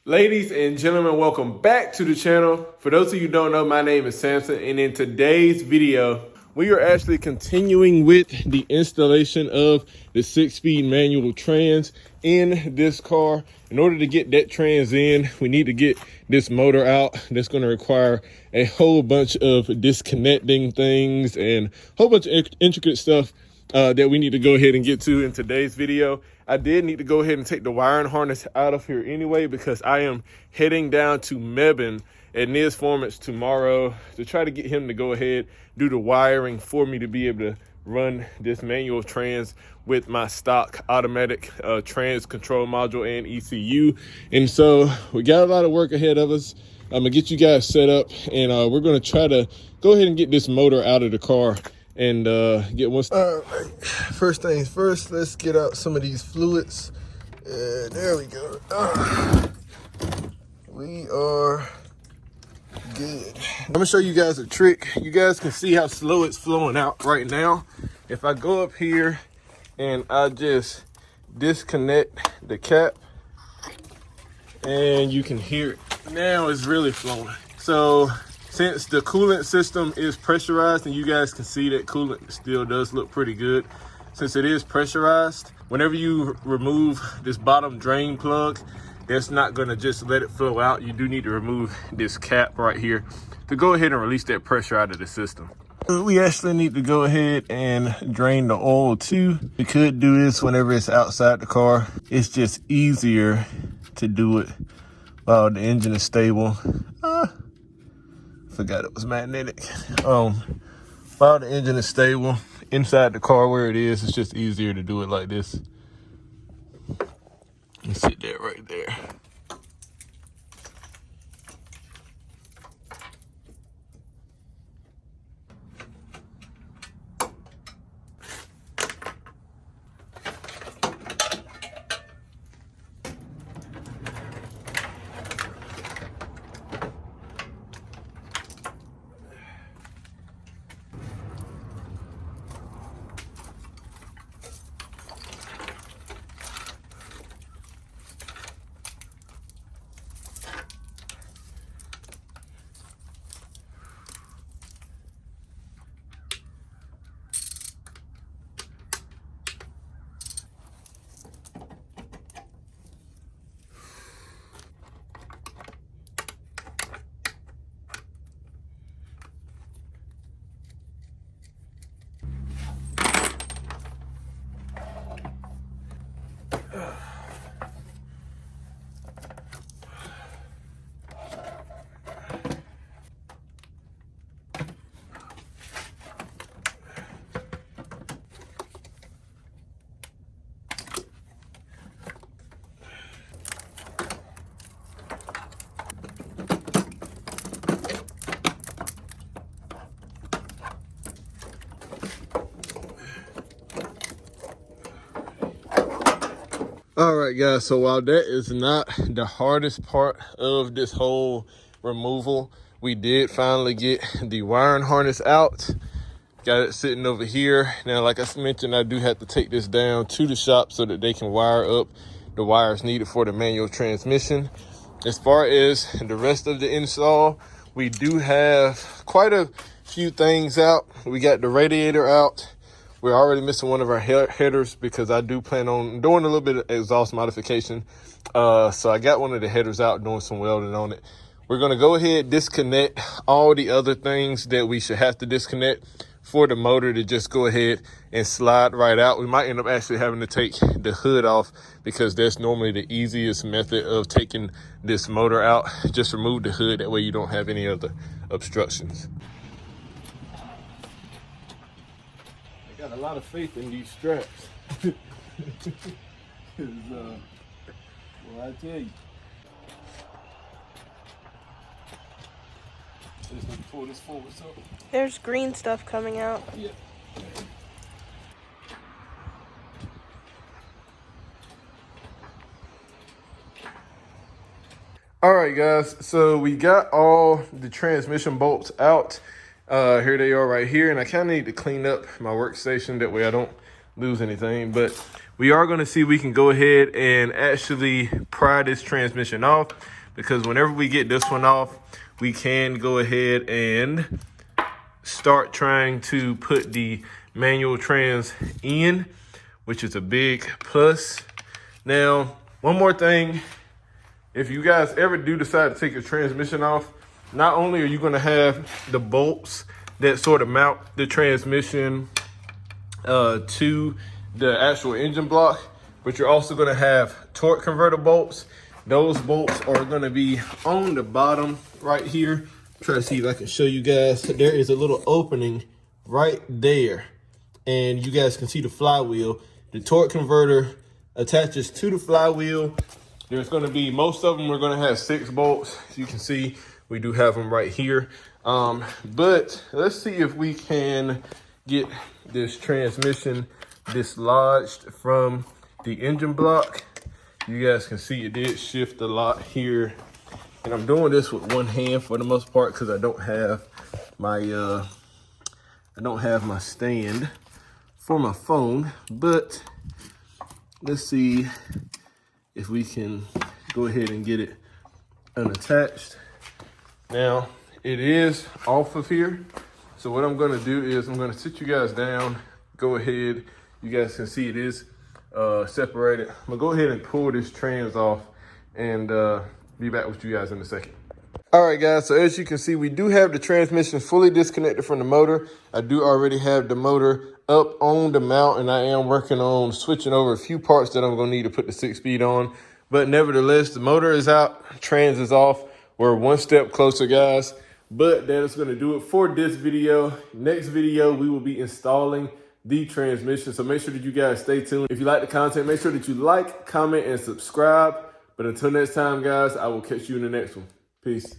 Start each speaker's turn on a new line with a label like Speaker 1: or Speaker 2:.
Speaker 1: Ladies and gentlemen, welcome back to the channel. For those of you who don't know, my name is Samson, and in today's video, we are actually continuing with the installation of the 6-speed manual trans in this car. In order to get that trans in, we need to get this motor out. That's going to require a whole bunch of disconnecting things and a whole bunch of intricate stuff that we need to go ahead and get to in today's video. I did need to go ahead and take the wiring harness out of here anyway, because I am heading down to Mebane at Niz Formants tomorrow to try to get him to go ahead, do the wiring for me to be able to run this manual trans with my stock automatic trans control module and ECU. And so we got a lot of work ahead of us. I'm gonna get you guys set up, and we're gonna try to go ahead and get this motor out of the car and get one. All right, first things first, let's get out some of these fluids. There we go. We are good. I'm gonna show you guys a trick. You guys can see how slow it's flowing out right now. If I go up here and I just disconnect the cap, and you can hear it. Now it's really flowing. So since the coolant system is pressurized, and you guys can see that coolant still does look pretty good. Since it is pressurized, whenever you remove this bottom drain plug, that's not gonna just let it flow out. You do need to remove this cap right here to go ahead and release that pressure out of the system. We actually need to go ahead and drain the oil too. We could do this whenever it's outside the car. It's just easier to do it while the engine is stable. Forgot it was magnetic. While the engine is stable inside the car where it is, it's just easier to do it like this. And sit that right there. All right, guys, so while that is not the hardest part of this whole removal, we did finally get the wiring harness out. Got it sitting over here. Now, like I mentioned, I do have to take this down to the shop so that they can wire up the wires needed for the manual transmission. As far as the rest of the install, we do have quite a few things out. We got the radiator out. We're already missing one of our headers because I do plan on doing a little bit of exhaust modification. So I got one of the headers out, doing some welding on it. We're going to go ahead, disconnect all the other things that we should have to disconnect for the motor to just go ahead and slide right out. We might end up actually having to take the hood off, because that's normally the easiest method of taking this motor out. Just remove the hood. That way you don't have any other obstructions. Got a lot of faith in these straps. Well, I tell you. Just pull this forward so.
Speaker 2: There's green stuff coming out.
Speaker 1: Yeah. All right, guys, so we got all the transmission bolts out. Here they are right here, and I kind of need to clean up my workstation. That way I don't lose anything. But we are going to see if we can go ahead and actually pry this transmission off, because whenever we get this one off, we can go ahead and start trying to put the manual trans in, which is a big plus. Now, one more thing, if you guys ever do decide to take your transmission off, not only are you going to have the bolts that sort of mount the transmission to the actual engine block, but you're also going to have torque converter bolts. Those bolts are going to be on the bottom right here. Try to see if I can show you guys. There is a little opening right there, and you guys can see the flywheel. The torque converter attaches to the flywheel. There's going to be, most of them are going to have 6 bolts. As you can see, we do have them right here. But let's see if we can get this transmission dislodged from the engine block. You guys can see it did shift a lot here. And I'm doing this with one hand for the most part because I don't have my stand for my phone. But let's see if we can go ahead and get it unattached. Now, it is off of here. So what I'm gonna do is I'm gonna sit you guys down, go ahead. You guys can see it is separated. I'm gonna go ahead and pull this trans off and be back with you guys in a second. All right, guys, so as you can see, we do have the transmission fully disconnected from the motor. I do already have the motor up on the mount, and I am working on switching over a few parts that I'm gonna need to put the 6-speed on. But nevertheless, the motor is out, trans is off. We're one step closer, guys. But that is gonna do it for this video. Next video, we will be installing the transmission. So make sure that you guys stay tuned. If you like the content, make sure that you like, comment, and subscribe. But until next time, guys, I will catch you in the next one. Peace.